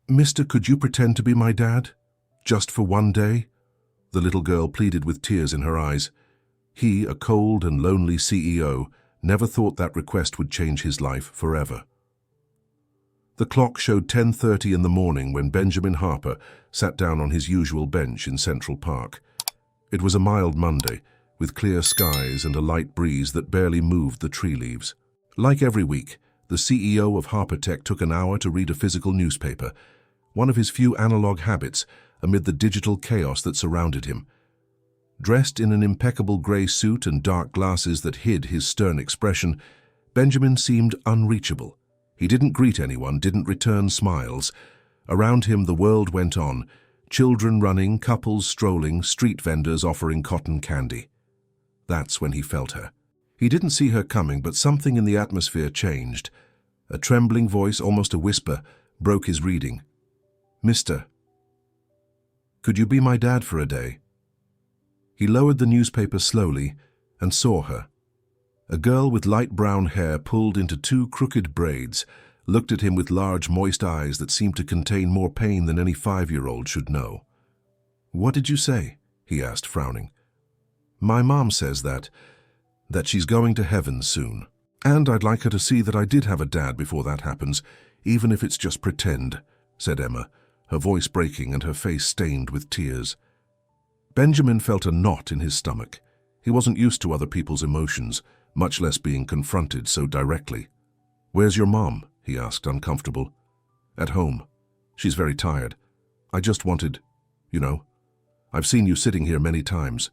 Mister, could you pretend to be my dad? Just for one day? The little girl pleaded with tears in her eyes. He, a cold and lonely CEO, never thought that request would change his life forever. The clock showed 10:30 in the morning when Benjamin Harper sat down on his usual bench in Central Park. It was a mild Monday, with clear skies and a light breeze that barely moved the tree leaves. Like every week, the CEO of Harpertech took an hour to read a physical newspaper, one of his few analog habits amid the digital chaos that surrounded him. Dressed in an impeccable grey suit and dark glasses that hid his stern expression, Benjamin seemed unreachable. He didn't greet anyone, didn't return smiles. Around him the world went on, children running, couples strolling, street vendors offering cotton candy. That's when he felt her. He didn't see her coming, but something in the atmosphere changed. A trembling voice, almost a whisper, broke his reading. "Mister, could you be my dad for a day?" He lowered the newspaper slowly and saw her. A girl with light brown hair pulled into two crooked braids looked at him with large, moist eyes that seemed to contain more pain than any 5-year-old should know. "What did you say?" he asked, frowning. "My mom says that she's going to heaven soon. And I'd like her to see that I did have a dad before that happens, even if it's just pretend," said Emma, her voice breaking and her face stained with tears. Benjamin felt a knot in his stomach. He wasn't used to other people's emotions, much less being confronted so directly. "Where's your mom?" he asked, uncomfortable. "At home. She's very tired. I just wanted, I've seen you sitting here many times.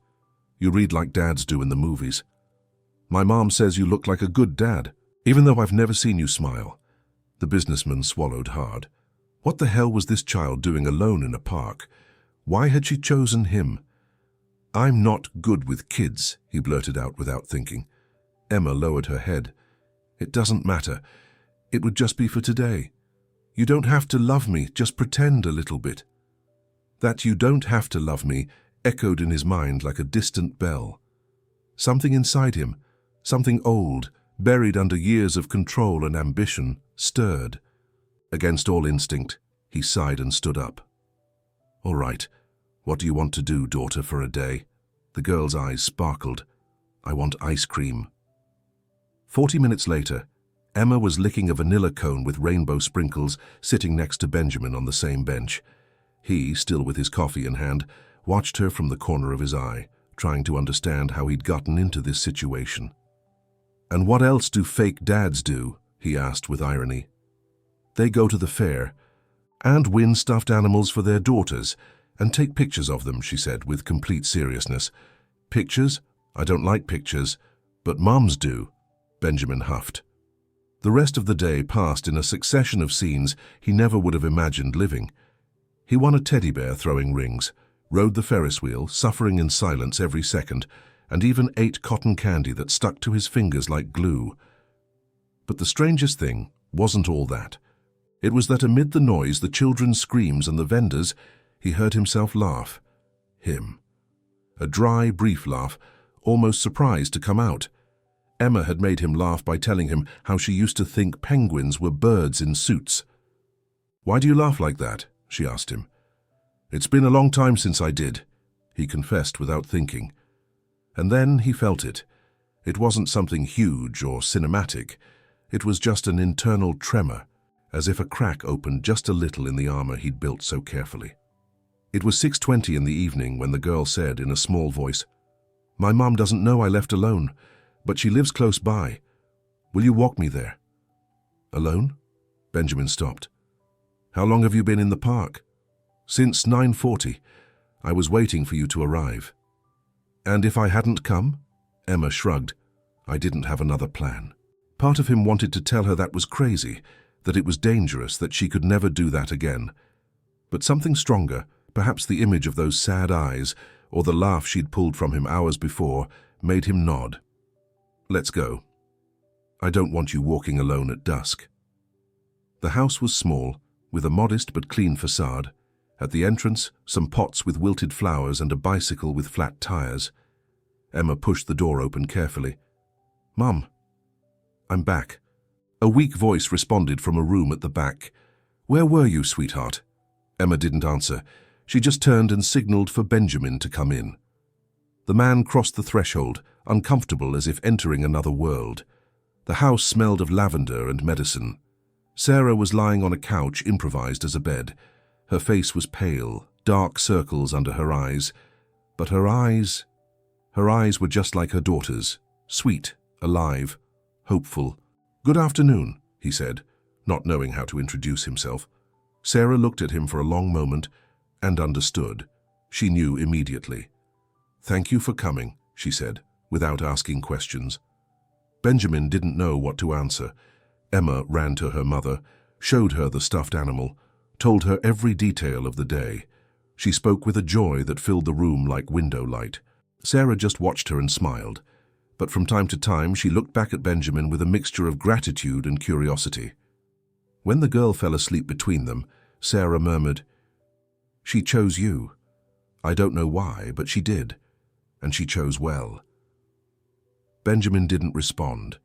You read like dads do in the movies. My mom says you look like a good dad, even though I've never seen you smile." The businessman swallowed hard. What the hell was this child doing alone in a park? Why had she chosen him? "I'm not good with kids," he blurted out without thinking. Emma lowered her head. "It doesn't matter. It would just be for today. You don't have to love me, just pretend a little bit." That "you don't have to love me" echoed in his mind like a distant bell. Something inside him, something old, buried under years of control and ambition, stirred. Against all instinct, he sighed and stood up. "All right. What do you want to do, daughter, for a day?" The girl's eyes sparkled. "I want ice cream." 40 minutes later, Emma was licking a vanilla cone with rainbow sprinkles, sitting next to Benjamin on the same bench. He, still with his coffee in hand, watched her from the corner of his eye, trying to understand how he'd gotten into this situation. "And what else do fake dads do?" he asked with irony. "They go to the fair and win stuffed animals for their daughters and take pictures of them," she said with complete seriousness. "Pictures? I don't like pictures, but moms do," Benjamin huffed. The rest of the day passed in a succession of scenes he never would have imagined living. He won a teddy bear throwing rings, rode the Ferris wheel, suffering in silence every second, and even ate cotton candy that stuck to his fingers like glue. But the strangest thing wasn't all that. It was that amid the noise, the children's screams and the vendors, he heard himself laugh. Him. A dry, brief laugh, almost surprised to come out. Emma had made him laugh by telling him how she used to think penguins were birds in suits. "Why do you laugh like that?" she asked him. "It's been a long time since I did," he confessed without thinking. And then he felt it. It wasn't something huge or cinematic. It was just an internal tremor, as if a crack opened just a little in the armor he'd built so carefully. It was 6:20 in the evening when the girl said in a small voice, "My mom doesn't know I left alone, but she lives close by. Will you walk me there?" "Alone?" Benjamin stopped. "How long have you been in the park?" "Since 9:40. I was waiting for you to arrive." "And if I hadn't come?" Emma shrugged. "I didn't have another plan." Part of him wanted to tell her that was crazy, that it was dangerous, that she could never do that again. But something stronger, perhaps the image of those sad eyes, or the laugh she'd pulled from him hours before, made him nod. "Let's go. I don't want you walking alone at dusk." The house was small, with a modest but clean facade. At the entrance, some pots with wilted flowers and a bicycle with flat tires. Emma pushed the door open carefully. "Mum." "I'm back." A weak voice responded from a room at the back. "Where were you, sweetheart?" Emma didn't answer. She just turned and signaled for Benjamin to come in. The man crossed the threshold, uncomfortable as if entering another world. The house smelled of lavender and medicine. Sarah was lying on a couch improvised as a bed. Her face was pale, dark circles under her eyes. But her eyes were just like her daughter's, sweet, alive, hopeful. "Good afternoon," he said, not knowing how to introduce himself. Sarah looked at him for a long moment and understood. She knew immediately. "Thank you for coming," she said, without asking questions. Benjamin didn't know what to answer. Emma ran to her mother, showed her the stuffed animal, told her every detail of the day. She spoke with a joy that filled the room like window light. Sarah just watched her and smiled, but from time to time she looked back at Benjamin with a mixture of gratitude and curiosity. When the girl fell asleep between them, Sarah murmured, "She chose you. I don't know why, but she did, and she chose well." Benjamin didn't respond.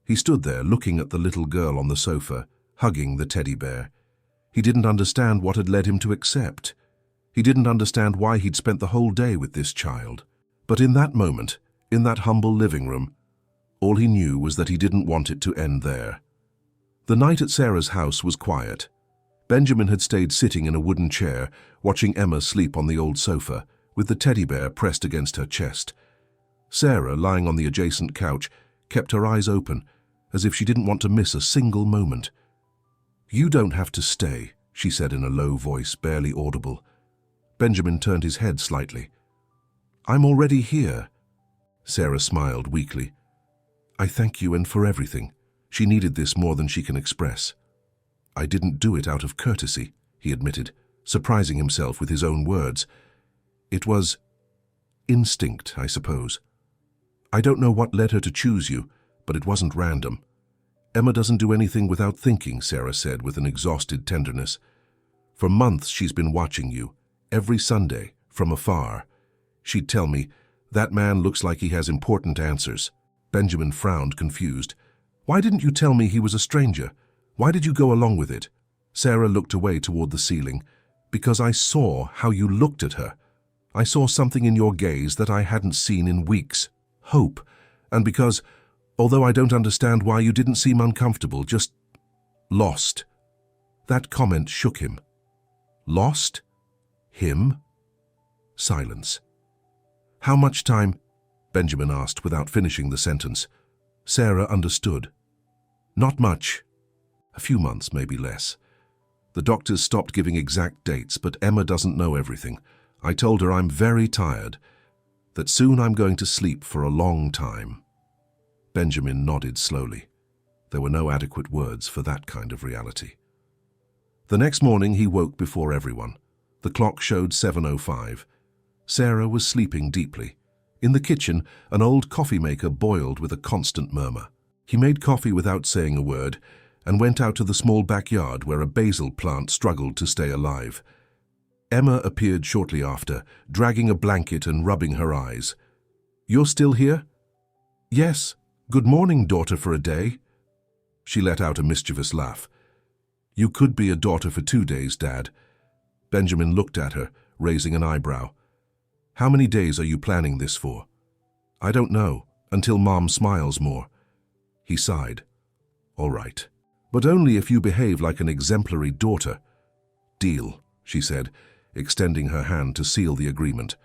He stood there looking at the little girl on the sofa, hugging the teddy bear. He didn't understand what had led him to accept. He didn't understand why he'd spent the whole day with this child. But in that moment, in that humble living room, all he knew was that he didn't want it to end there. The night at Sarah's house was quiet. Benjamin had stayed sitting in a wooden chair, watching Emma sleep on the old sofa, with the teddy bear pressed against her chest. Sarah, lying on the adjacent couch, kept her eyes open, as if she didn't want to miss a single moment. "You don't have to stay," she said in a low voice, barely audible. Benjamin turned his head slightly. "I'm already here." Sarah smiled weakly. "I thank you and for everything." She needed this more than she can express. "I didn't do it out of courtesy," he admitted, surprising himself with his own words. "It was instinct, I suppose. I don't know what led her to choose you, but it wasn't random." "Emma doesn't do anything without thinking," Sarah said with an exhausted tenderness. "For months she's been watching you, every Sunday, from afar. She'd tell me, 'That man looks like he has important answers.'" Benjamin frowned, confused. "Why didn't you tell me he was a stranger? Why did you go along with it?" Sarah looked away toward the ceiling. "Because I saw how you looked at her. I saw something in your gaze that I hadn't seen in weeks. Hope. And because, although I don't understand why you didn't seem uncomfortable, just lost." That comment shook him. Lost? Him? Silence. "How much time?" Benjamin asked without finishing the sentence. Sarah understood. "Not much. A few months, maybe less. The doctors stopped giving exact dates, but Emma doesn't know everything. I told her I'm very tired, that soon I'm going to sleep for a long time." Benjamin nodded slowly. There were no adequate words for that kind of reality. The next morning he woke before everyone. The clock showed 7:05. Sarah was sleeping deeply. In the kitchen, an old coffee maker boiled with a constant murmur. He made coffee without saying a word and went out to the small backyard where a basil plant struggled to stay alive. Emma appeared shortly after, dragging a blanket and rubbing her eyes. "You're still here?" "Yes. Good morning, daughter for a day." She let out a mischievous laugh. "You could be a daughter for 2 days, Dad." Benjamin looked at her, raising an eyebrow. "How many days are you planning this for?" "I don't know, until Mom smiles more." He sighed. "All right. But only if you behave like an exemplary daughter." "Deal," she said, extending her hand to seal the agreement.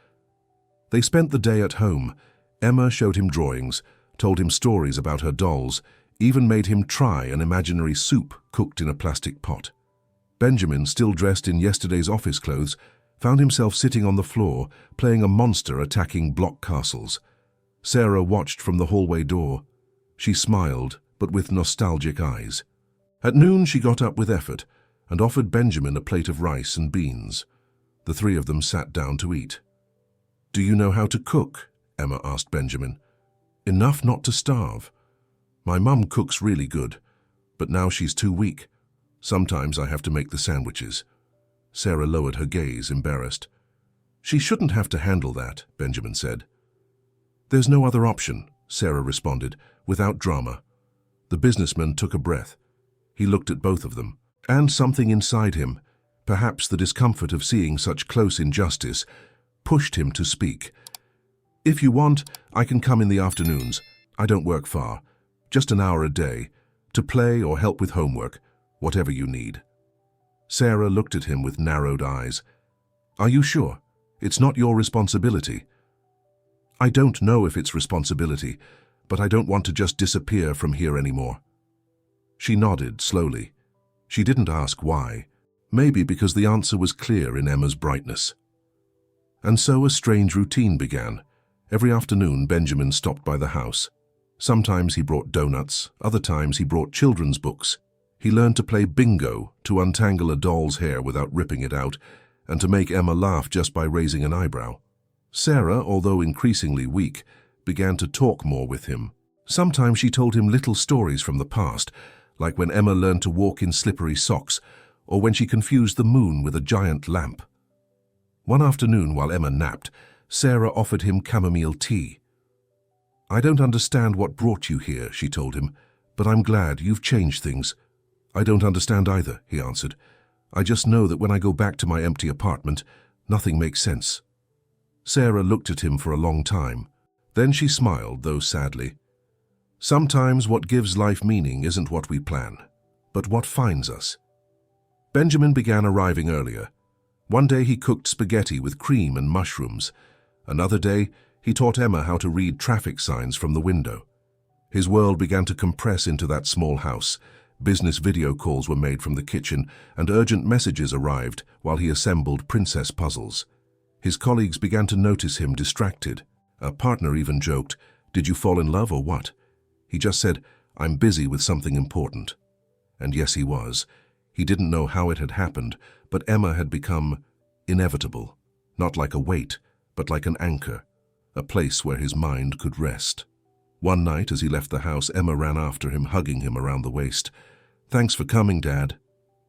They spent the day at home. Emma showed him drawings, told him stories about her dolls, even made him try an imaginary soup cooked in a plastic pot. Benjamin, still dressed in yesterday's office clothes, found himself sitting on the floor, playing a monster attacking block castles. Sarah watched from the hallway door. She smiled, but with nostalgic eyes. At noon she got up with effort and offered Benjamin a plate of rice and beans. The three of them sat down to eat. "Do you know how to cook?" Emma asked Benjamin. "Enough not to starve. My mum cooks really good, but now she's too weak. Sometimes I have to make the sandwiches." Sarah lowered her gaze, embarrassed. "She shouldn't have to handle that," Benjamin said. "There's no other option," Sarah responded, without drama. The businessman took a breath. He looked at both of them. And something inside him, perhaps the discomfort of seeing such close injustice, pushed him to speak. "If you want, I can come in the afternoons. I don't work far. Just an hour a day, to play or help with homework, whatever you need." Sarah looked at him with narrowed eyes. "Are you sure? It's not your responsibility." "I don't know if it's responsibility, but I don't want to just disappear from here anymore." She nodded slowly. She didn't ask why. Maybe because the answer was clear in Emma's brightness. And so a strange routine began. Every afternoon, Benjamin stopped by the house. Sometimes he brought donuts, other times he brought children's books. He learned to play bingo, to untangle a doll's hair without ripping it out, and to make Emma laugh just by raising an eyebrow. Sarah, although increasingly weak, began to talk more with him. Sometimes she told him little stories from the past, like when Emma learned to walk in slippery socks, or when she confused the moon with a giant lamp. One afternoon, while Emma napped, Sarah offered him chamomile tea. "I don't understand what brought you here," she told him, "but I'm glad you've changed things." "I don't understand either," he answered. "I just know that when I go back to my empty apartment, nothing makes sense." Sarah looked at him for a long time. Then she smiled, though sadly. "Sometimes what gives life meaning isn't what we plan, but what finds us." Benjamin began arriving earlier. One day he cooked spaghetti with cream and mushrooms. Another day, he taught Emma how to read traffic signs from the window. His world began to compress into that small house. Business video calls were made from the kitchen, and urgent messages arrived while he assembled princess puzzles. His colleagues began to notice him distracted. A partner even joked, "Did you fall in love or what?" He just said, "I'm busy with something important." And yes, he was. He didn't know how it had happened, but Emma had become inevitable, not like a weight, but like an anchor, a place where his mind could rest. One night, as he left the house, Emma ran after him, hugging him around the waist. "Thanks for coming, Dad."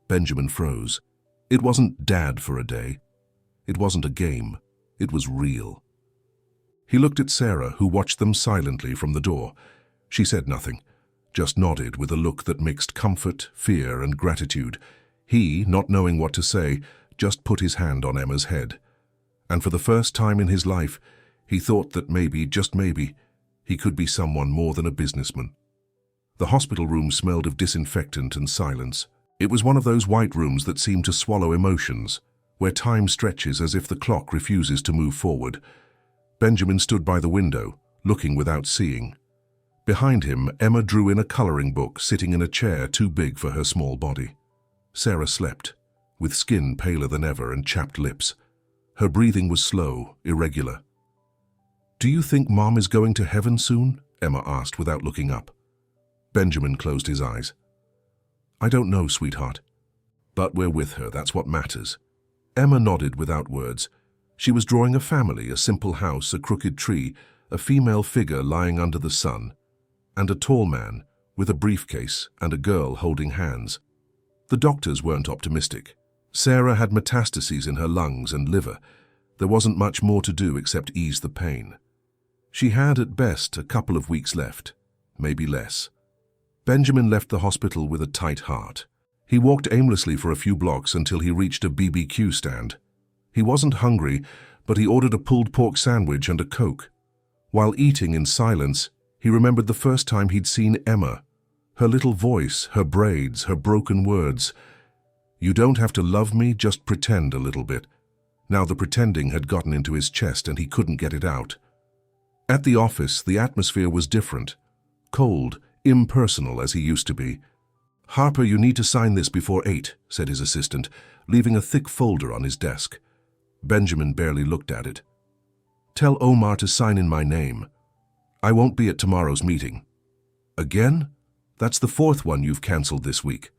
Benjamin froze. It wasn't Dad for a day. It wasn't a game. It was real. He looked at Sarah, who watched them silently from the door. She said nothing, just nodded with a look that mixed comfort, fear, and gratitude. He, not knowing what to say, just put his hand on Emma's head. And for the first time in his life, he thought that maybe, just maybe, he could be someone more than a businessman. The hospital room smelled of disinfectant and silence. It was one of those white rooms that seem to swallow emotions, where time stretches as if the clock refuses to move forward. Benjamin stood by the window, looking without seeing. Behind him, Emma drew in a coloring book, sitting in a chair too big for her small body. Sarah slept, with skin paler than ever and chapped lips. Her breathing was slow, irregular. "Do you think Mom is going to heaven soon?" Emma asked without looking up. Benjamin closed his eyes. "I don't know, sweetheart. But we're with her, that's what matters." Emma nodded without words. She was drawing a family, a simple house, a crooked tree, a female figure lying under the sun, and a tall man with a briefcase and a girl holding hands. The doctors weren't optimistic. Sarah had metastases in her lungs and liver. There wasn't much more to do except ease the pain. She had, at best, a couple of weeks left, maybe less. Benjamin left the hospital with a tight heart. He walked aimlessly for a few blocks until he reached a BBQ stand. He wasn't hungry, but he ordered a pulled pork sandwich and a Coke. While eating in silence, he remembered the first time he'd seen Emma. Her little voice, her braids, her broken words. "You don't have to love me, just pretend a little bit." Now the pretending had gotten into his chest and he couldn't get it out. At the office, the atmosphere was different. Cold, impersonal as he used to be. "Harper, you need to sign this before 8, said his assistant, leaving a thick folder on his desk. Benjamin barely looked at it. "Tell Omar to sign in my name. I won't be at tomorrow's meeting." "Again? That's the 4th one you've cancelled this week."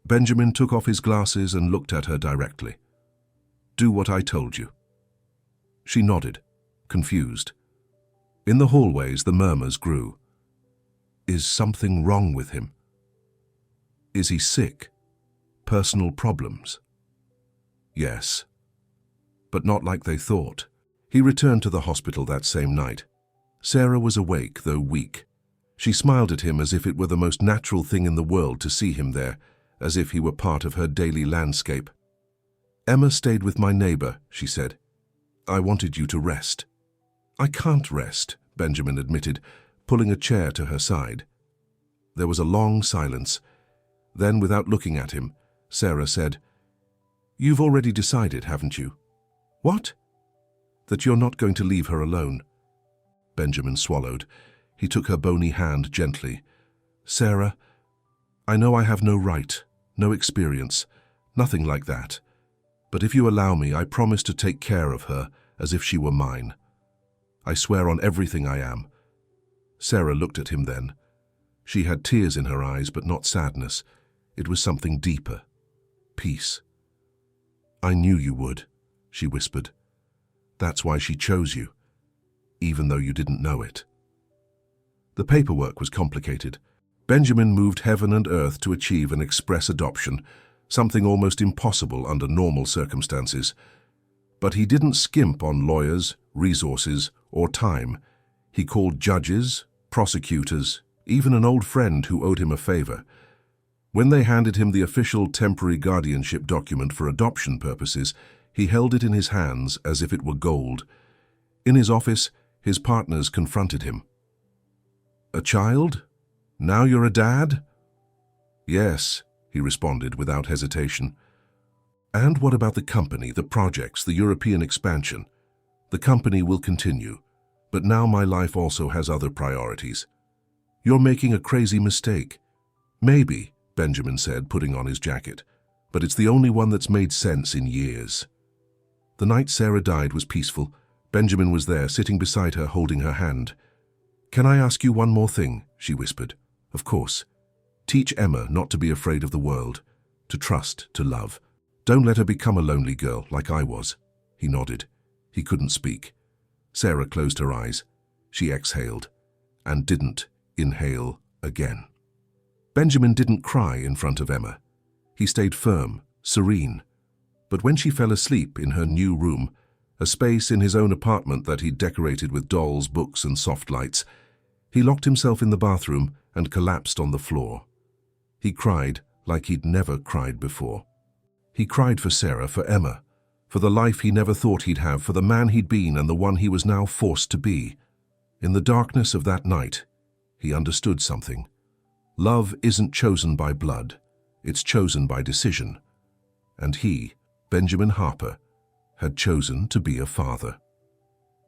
Benjamin took off his glasses and looked at her directly. "Do what I told you." She nodded, confused. In the hallways, the murmurs grew. Is something wrong with him? Is he sick? Personal problems? Yes. But not like they thought. He returned to the hospital that same night. Sarah was awake, though weak. She smiled at him as if it were the most natural thing in the world to see him there, as if he were part of her daily landscape. "Emma stayed with my neighbor," she said. "I wanted you to rest." "I can't rest," Benjamin admitted, pulling a chair to her side. There was a long silence. Then, without looking at him, Sarah said, "You've already decided, haven't you?" "What?" "That you're not going to leave her alone." Benjamin swallowed. He took her bony hand gently. "Sarah, I know I have no right, no experience, nothing like that. But if you allow me, I promise to take care of her as if she were mine. I swear on everything I am." Sarah looked at him then. She had tears in her eyes, but not sadness. It was something deeper. Peace. "I knew you would," she whispered. "That's why she chose you, even though you didn't know it." The paperwork was complicated. Benjamin moved heaven and earth to achieve an express adoption, something almost impossible under normal circumstances. But he didn't skimp on lawyers, resources, or time. He called judges, prosecutors, even an old friend who owed him a favor. When they handed him the official temporary guardianship document for adoption purposes, he held it in his hands as if it were gold. In his office, his partners confronted him. "A child? Now you're a dad?" "Yes," he responded without hesitation. "And what about the company, the projects, the European expansion?" "The company will continue, but now my life also has other priorities." "You're making a crazy mistake." "Maybe," Benjamin said, putting on his jacket, "but it's the only one that's made sense in years." The night Sarah died was peaceful. Benjamin was there, sitting beside her, holding her hand. "Can I ask you one more thing?" she whispered. "Of course. Teach Emma not to be afraid of the world, to trust, to love. Don't let her become a lonely girl like I was." He nodded. He couldn't speak. Sarah closed her eyes. She exhaled, and didn't inhale again. Benjamin didn't cry in front of Emma. He stayed firm, serene. But when she fell asleep in her new room, a space in his own apartment that he'd decorated with dolls, books, and soft lights, he locked himself in the bathroom and collapsed on the floor. He cried like he'd never cried before. He cried for Sarah, for Emma, for the life he never thought he'd have, for the man he'd been and the one he was now forced to be. In the darkness of that night, he understood something. Love isn't chosen by blood, it's chosen by decision. And he, Benjamin Harper, had chosen to be a father.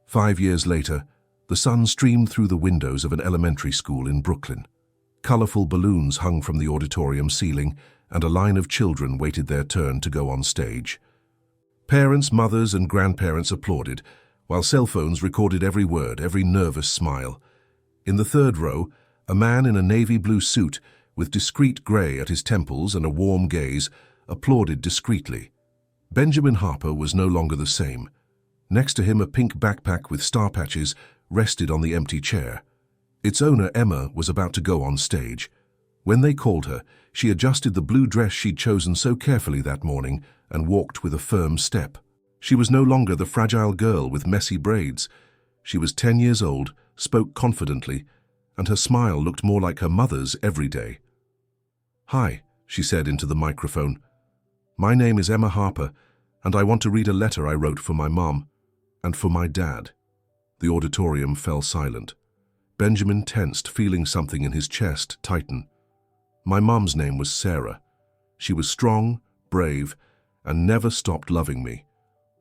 5 years later, the sun streamed through the windows of an elementary school in Brooklyn. Colorful balloons hung from the auditorium ceiling, and a line of children waited their turn to go on stage. Parents, mothers, and grandparents applauded, while cell phones recorded every word, every nervous smile. In the third row, a man in a navy blue suit, with discreet gray at his temples and a warm gaze, applauded discreetly. Benjamin Harper was no longer the same. Next to him, a pink backpack with star patches rested on the empty chair. Its owner, Emma, was about to go on stage. When they called her, she adjusted the blue dress she'd chosen so carefully that morning and walked with a firm step. She was no longer the fragile girl with messy braids. She was 10 years old, spoke confidently, and her smile looked more like her mother's every day. "Hi," she said into the microphone. "My name is Emma Harper, and I want to read a letter I wrote for my mom and for my dad." The auditorium fell silent. Benjamin tensed, feeling something in his chest tighten. "My mom's name was Sarah. She was strong, brave, and never stopped loving me.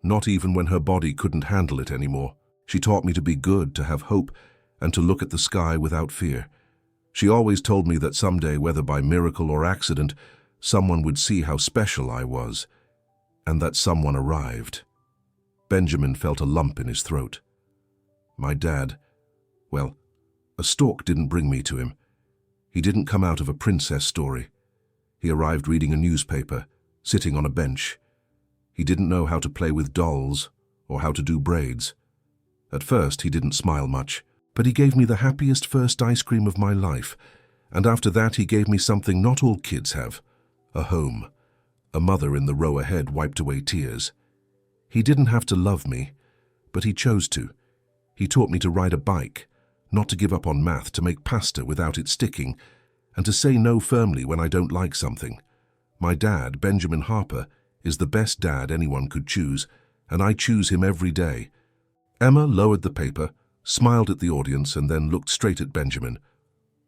Not even when her body couldn't handle it anymore. She taught me to be good, to have hope, and to look at the sky without fear. She always told me that someday, whether by miracle or accident, someone would see how special I was, and that someone arrived." Benjamin felt a lump in his throat. "My dad, well, a stork didn't bring me to him. He didn't come out of a princess story. He arrived reading a newspaper, sitting on a bench. He didn't know how to play with dolls or how to do braids. At first, he didn't smile much, but he gave me the happiest first ice cream of my life, and after that he gave me something not all kids have, a home." A mother in the row ahead wiped away tears. "He didn't have to love me, but he chose to. He taught me to ride a bike, not to give up on math, to make pasta without it sticking, and to say no firmly when I don't like something. My dad, Benjamin Harper, is the best dad anyone could choose, and I choose him every day." Emma lowered the paper, smiled at the audience, and then looked straight at Benjamin.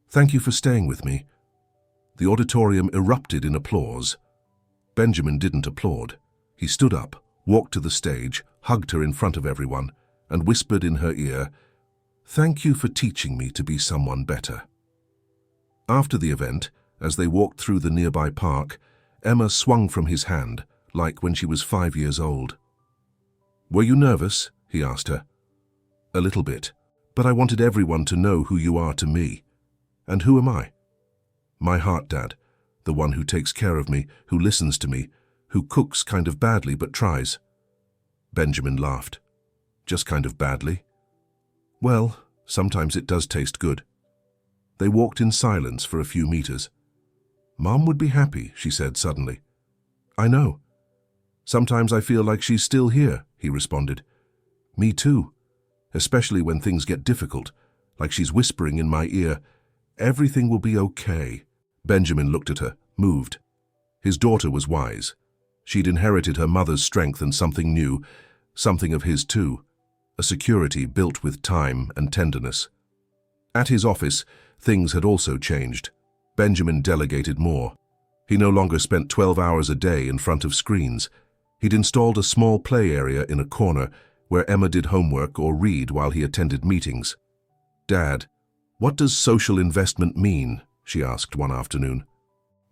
"Thank you for staying with me." The auditorium erupted in applause. Benjamin didn't applaud. He stood up, walked to the stage, hugged her in front of everyone, and whispered in her ear, "Thank you for teaching me to be someone better." After the event, as they walked through the nearby park, Emma swung from his hand, like when she was 5 years old. "Were you nervous?" he asked her. "A little bit, but I wanted everyone to know who you are to me." "And who am I?" "My heart dad, the one who takes care of me, who listens to me, who cooks kind of badly but tries." Benjamin laughed. "Just kind of badly?" "Well, sometimes it does taste good." They walked in silence for a few meters. "Mom would be happy," she said suddenly. "I know. Sometimes I feel like she's still here," he responded. "Me too, especially when things get difficult, like she's whispering in my ear, 'Everything will be okay.'" Benjamin looked at her, moved. His daughter was wise. She'd inherited her mother's strength and something new, something of his too, a security built with time and tenderness. At his office, things had also changed. Benjamin delegated more. He no longer spent 12 hours a day in front of screens. He'd installed a small play area in a corner where Emma did homework or read while he attended meetings. "Dad, what does social investment mean?" she asked one afternoon.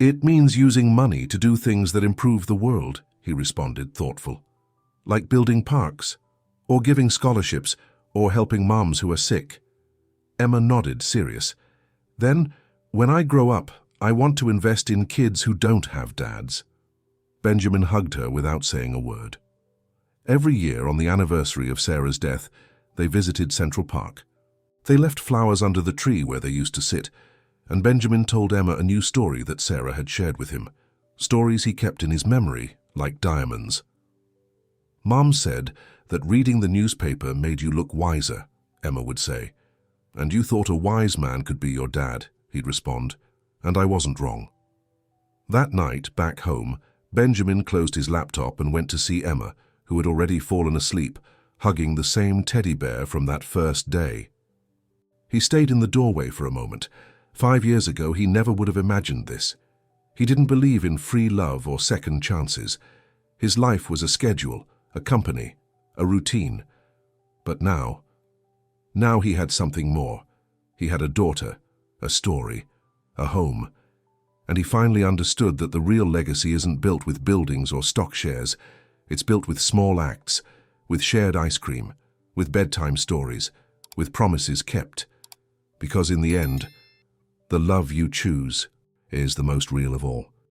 "It means using money to do things that improve the world," he responded, thoughtful. "Like building parks, or giving scholarships, or helping moms who are sick." Emma nodded, serious. "Then, when I grow up, I want to invest in kids who don't have dads." Benjamin hugged her without saying a word. Every year on the anniversary of Sarah's death, they visited Central Park. They left flowers under the tree where they used to sit, and Benjamin told Emma a new story that Sarah had shared with him, stories he kept in his memory like diamonds. "Mom said that reading the newspaper made you look wiser," Emma would say. "And you thought a wise man could be your dad," he'd respond, "and I wasn't wrong." That night, back home, Benjamin closed his laptop and went to see Emma, who had already fallen asleep, hugging the same teddy bear from that first day. He stayed in the doorway for a moment. 5 years ago, he never would have imagined this. He didn't believe in free love or second chances. His life was a schedule, a company, a routine. But now he had something more. He had a daughter, a story, a home. And he finally understood that the real legacy isn't built with buildings or stock shares. It's built with small acts, with shared ice cream, with bedtime stories, with promises kept. Because in the end, the love you choose is the most real of all.